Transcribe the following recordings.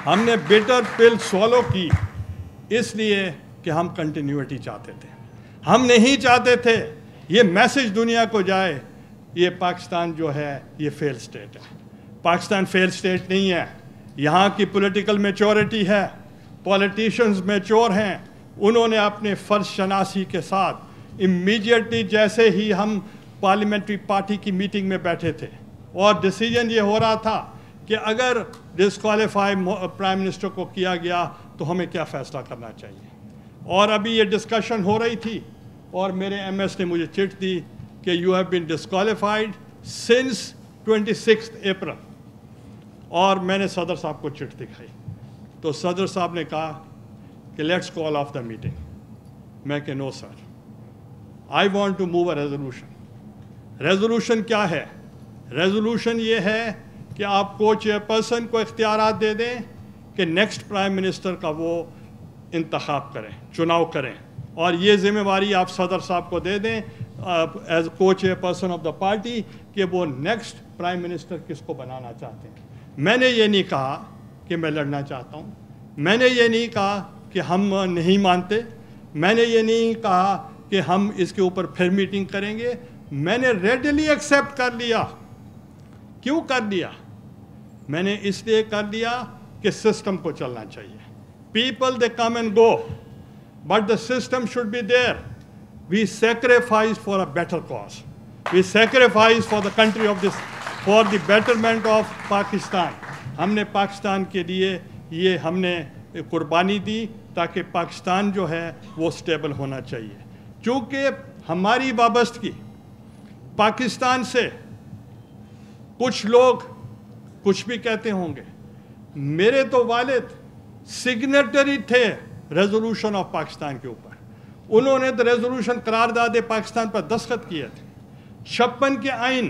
ہم نے بیٹر پل سوالو کی اس لیے کہ ہم کنٹینیوٹی چاہتے تھے. ہم نہیں چاہتے تھے یہ میسج دنیا کو جائے یہ پاکستان جو ہے یہ فیل سٹیٹ ہے. پاکستان فیل سٹیٹ نہیں ہے. یہاں کی پولیٹیکل میچورٹی ہے, پولیٹیشنز میچور ہیں. انہوں نے اپنے فرض شناسی کے ساتھ امیڈیٹلی جیسے ہی ہم پارلیمنٹری پارٹی کی میٹنگ میں بیٹھے تھے اور ڈیسیجن یہ ہو رہا تھا کہ اگر ڈسکوالیفائی پرائم منسٹر کو کیا گیا تو ہمیں کیا فیصلہ کرنا چاہیے. اور ابھی یہ ڈسکشن ہو رہی تھی اور میرے ایم ایس نے مجھے چٹ دی کہ you have been disqualified since 26 April. اور میں نے صدر صاحب کو چٹ دکھائی تو صدر صاحب نے کہا کہ let's call off the meeting. میں کہ no sir, I want to move a resolution. Resolution کیا ہے؟ ریزولوشن یہ ہے کہ آپ کو چیئرپرسن کو اختیارات دے دیں کہ نیکسٹ پرائم منسٹر کا وہ انتخاب کریں, چناؤ کریں, اور یہ ذمہ داری آپ صدر صاحب کو دے دیں ایز کو چیئرپرسن آف دا پارٹی کہ وہ نیکسٹ پرائم منسٹر کس کو بنانا چاہتے ہیں. میں نے یہ نہیں کہا کہ میں لڑنا چاہتا ہوں, میں نے یہ نہیں کہا کہ ہم نہیں مانتے, میں نے یہ نہیں کہا کہ ہم اس کے اوپر پھر میٹنگ کریں گے. میں نے ریڈلی ایکسیپٹ کر لیا. کیوں کر لیا؟ میں نے اس لیے کر لیا کہ سسٹم کو چلنا چاہیے. People they come and go but the system should be there. We sacrifice for a better cause. We sacrifice for the country of this, for the betterment of Pakistan. ہم نے پاکستان کے لیے یہ ہم نے قربانی دی تاکہ پاکستان جو ہے وہ سٹیبل ہونا چاہیے. چونکہ ہماری وابستگی پاکستان سے کچھ لوگ کچھ بھی کہتے ہوں گے, میرے تو والد سگنیٹری تھے ریزولوشن آف پاکستان کے اوپر. انہوں نے تو ریزولوشن قرارداد پاکستان پر دستخط کیے تھے. 56 کے آئین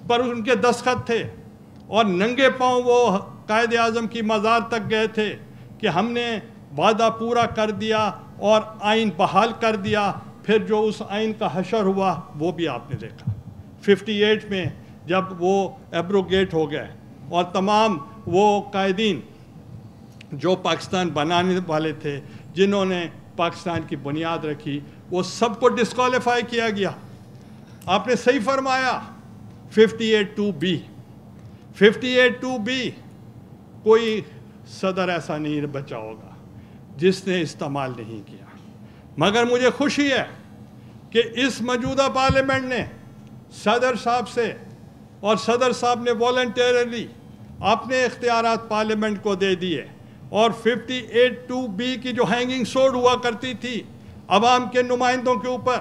پر ان کے دستخط تھے اور ننگے پاؤں وہ قائد اعظم کی مزار تک گئے تھے کہ ہم نے وعدہ پورا کر دیا اور آئین بحال کر دیا. پھر جو اس آئین کا حشر ہوا وہ بھی آپ نے دیکھا 58 میں جب وہ ایبروگیٹ ہو گئے اور تمام وہ قائدین جو پاکستان بنانے والے تھے, جنہوں نے پاکستان کی بنیاد رکھی, وہ سب کو ڈسکوالیفائی کیا گیا. آپ نے صحیح فرمایا. 58(2)(b 58(2)(b کوئی صدر ایسا نہیں بچا ہوگا جس نے استعمال نہیں کیا. مگر مجھے خوشی ہے کہ اس موجودہ پارلیمنٹ نے صدر صاحب سے, اور صدر صاحب نے والنٹیرلی اپنے اختیارات پارلیمنٹ کو دے دیے, اور 58(2)(b کی جو ہینگنگ سوڈ ہوا کرتی تھی عوام کے نمائندوں کے اوپر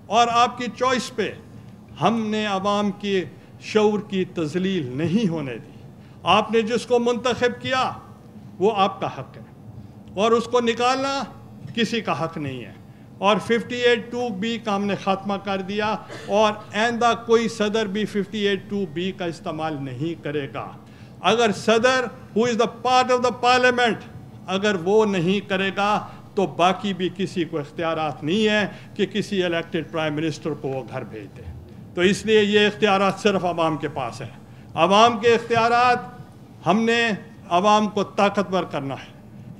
اور آپ کی چوائس پہ, ہم نے عوام کی شعور کی تذلیل نہیں ہونے دی. آپ نے جس کو منتخب کیا وہ آپ کا حق ہے اور اس کو نکالنا کسی کا حق نہیں ہے. اور 58(2)(b کا ہم نے خاتمہ کر دیا اور آئندہ کوئی صدر بھی 58(2)(b کا استعمال نہیں کرے گا. اگر صدر who is the part of the parliament اگر وہ نہیں کرے گا تو باقی بھی کسی کو اختیارات نہیں ہے کہ کسی الیکٹڈ پرائم منسٹر کو وہ گھر بھیج دے. تو اس لیے یہ اختیارات صرف عوام کے پاس ہیں. عوام کے اختیارات ہم نے عوام کو طاقتور کرنا ہے.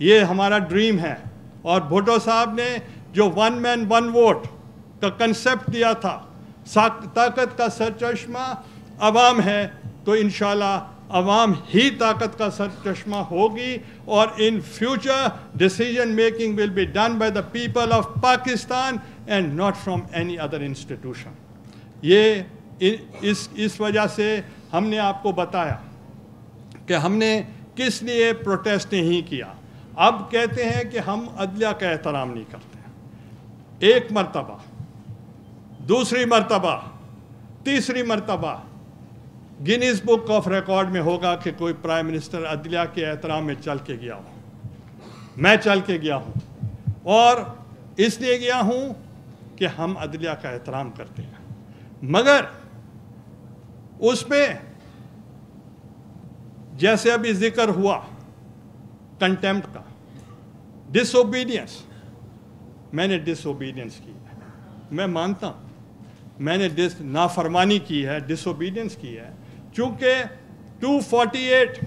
یہ ہمارا ڈریم ہے. اور بھٹو صاحب نے جو 1 مین 1 ووٹ کا کنسپٹ دیا تھا, طاقت کا سرچشمہ عوام ہے, تو انشاءاللہ عوام ہی طاقت کا سرچشمہ ہوگی. اور in future decision making will be done by the people of Pakistan and not from any other institution. یہ اس وجہ سے ہم نے آپ کو بتایا کہ ہم نے کس لیے پروٹیسٹ نہیں کیا. اب کہتے ہیں کہ ہم عدلیہ کا احترام نہیں کرتے. ایک مرتبہ, دوسری مرتبہ, تیسری مرتبہ گینیز بک آف ریکارڈ میں ہوگا کہ کوئی پرائم منسٹر عدلیہ کے احترام میں چل کے گیا ہوں. میں چل کے گیا ہوں اور اس لیے گیا ہوں کہ ہم عدلیہ کا احترام کرتے ہیں. مگر اس میں جیسے ابھی ذکر ہوا کنٹیمپٹ کا, ڈس اوبیڈینس, میں نے ڈس اوبیڈینس کی ہے. میں مانتا ہوں میں نے نافرمانی کی ہے, ڈس اوبیڈینس کی ہے. چونکہ 248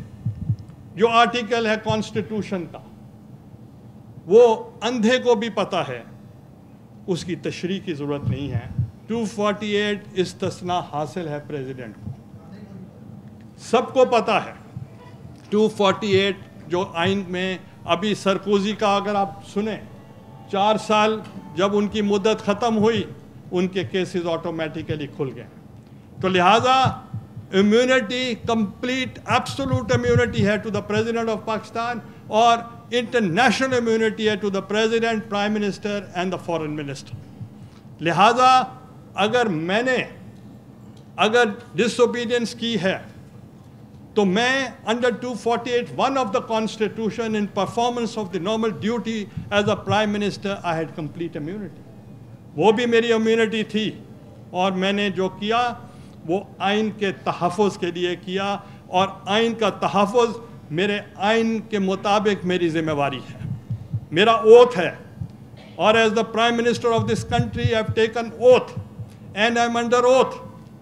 جو آرٹیکل ہے کانسٹیٹیوشن کا وہ اندھے کو بھی پتہ ہے, اس کی تشریح کی ضرورت نہیں ہے. 248 استثناء حاصل ہے پریزیڈنٹ کو, سب کو پتہ ہے. 248 جو آئین میں ابھی سرکوزی کا اگر آپ سنیں 4 سال جب ان کی مدت ختم ہوئی ان کے کیسز آٹومیٹیکلی کھل گئے. تو لہٰذا امیونٹی کمپلیٹ ایبسولوٹ امیونٹی ہے to the president of Pakistan, اور انٹرنیشنل امیونٹی ہے to the president, prime minister and the foreign minister. لہٰذا اگر میں نے ڈس اوبیڈینس کی ہے تو میں under 248 1 of the constitution in performance of the normal duty as a prime minister I had complete immunity. وہ بھی میری امیونٹی تھی, اور میں نے جو کیا وہ آئین کے تحفظ کے لیے کیا, اور آئین کا تحفظ میرے آئین کے مطابق میری ذمہ داری ہے, میرا اوتھ ہے. اور as the prime minister of this country I have taken oath and I am under oath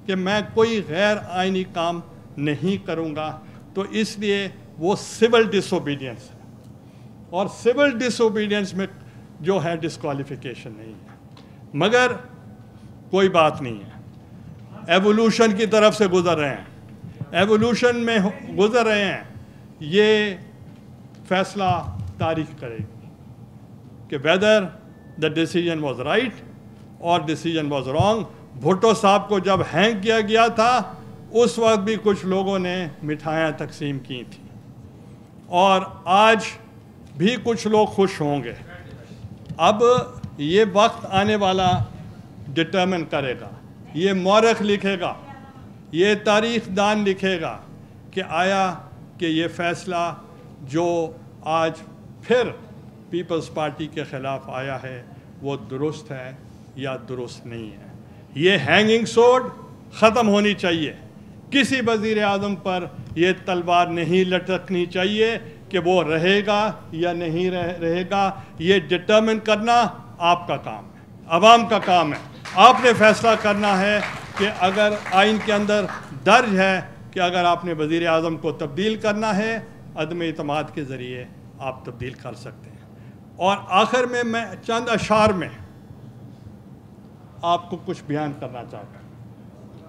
کہ میں کوئی غیر آئینی کام نہیں کروں گا. تو اس لیے وہ سول ڈس اوبیڈینس ہے, اور سول ڈس اوبیڈینس میں جو ہے ڈسکوالیفیکیشن نہیں ہے. مگر کوئی بات نہیں ہے, ایوولوشن کی طرف سے گزر رہے ہیں, ایوولوشن میں گزر رہے ہیں. یہ فیصلہ تاریخ کرے گی کہ whether the decision was right اور ڈیسیجن واز رانگ. بھٹو صاحب کو جب ہینگ کیا گیا تھا اس وقت بھی کچھ لوگوں نے مٹھائیاں تقسیم کی تھیں, اور آج بھی کچھ لوگ خوش ہوں گے. اب یہ وقت آنے والا ڈٹرمن کرے گا, یہ مورخ لکھے گا, یہ تاریخ دان لکھے گا کہ آیا کہ یہ فیصلہ جو آج پھر پیپلز پارٹی کے خلاف آیا ہے وہ درست ہے یا درست نہیں ہے. یہ ہینگنگ سورڈ ختم ہونی چاہیے. کسی وزیر اعظم پر یہ تلوار نہیں لٹکنی چاہیے کہ وہ رہے گا یا نہیں رہے گا. یہ ڈٹرمن کرنا آپ کا کام ہے, عوام کا کام ہے. آپ نے فیصلہ کرنا ہے کہ اگر آئین کے اندر درج ہے کہ اگر آپ نے وزیر اعظم کو تبدیل کرنا ہے, عدم اعتماد کے ذریعے آپ تبدیل کر سکتے ہیں. اور آخر میں چند اشعار میں آپ کو کچھ بیان کرنا چاہتا ہوں,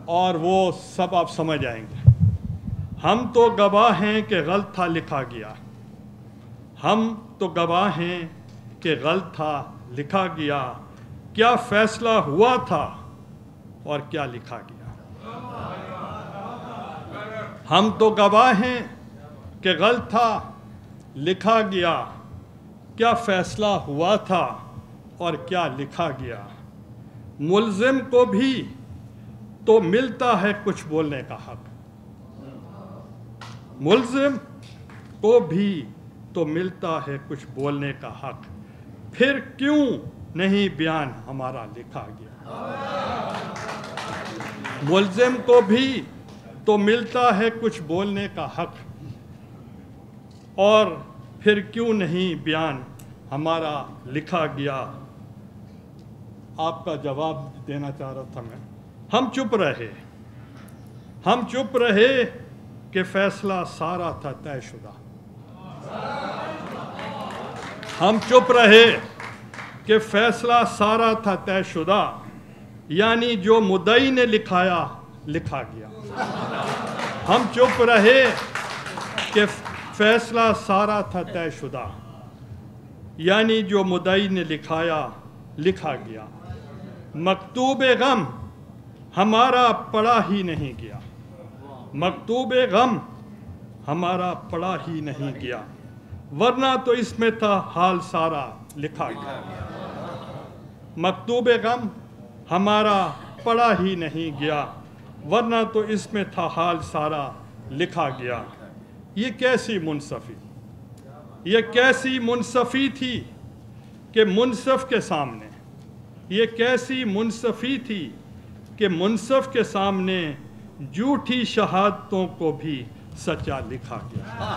اور وہ سب آپ سمجھ آئیں گے. ہم تو گواہ ہیں کہ غلط تھا لکھا گیا, ہم تو گواہ ہیں کہ غلط تھا لکھا گیا, کیا فیصلہ ہوا تھا اور کیا لکھا گیا. ہم تو گواہ ہیں کہ غلط تھا لکھا گیا, کیا فیصلہ ہوا تھا اور کیا لکھا گیا. ملزم کو بھی تو ملتا ہے کچھ بولنے کا حق, ملزم کو بھی تو ملتا ہے کچھ بولنے کا حق, پھر کیوں نہیں بیان ہمارا لکھا گیا. ملزم کو بھی تو ملتا ہے کچھ بولنے کا حق, اور پھر کیوں نہیں بیان ہمارا لکھا گیا. آپ کا جواب دینا چاہ رہا تھا میں. ہم چپ رہے, ہم چپ رہے کہ فیصلہ سارا تھا طے شدہ. ہم چپ رہے کہ فیصلہ سارا تھا طے شدہ, یعنی جو مدعی نے لکھایا لکھا گیا. ہم چپ رہے کہ فیصلہ سارا تھا طے شدہ, یعنی جو مدعی نے لکھایا لکھا گیا. مکتوب غم ہمارا پڑھا ہی نہیں گیا, مکتوب غم ہمارا پڑھا ہی نہیں گیا, ورنہ تو اس میں تھا حال سارا لکھا گیا. مکتوب غم ہمارا پڑھا ہی نہیں گیا, ورنہ تو اس میں تھا حال سارا لکھا گیا. یہ کیسی منصفی, یہ کیسی منصفی تھی کہ منصف کے سامنے, یہ کیسی منصفی تھی کہ منصف کے سامنے جھوٹی شہادتوں کو بھی سچا لکھا گیا.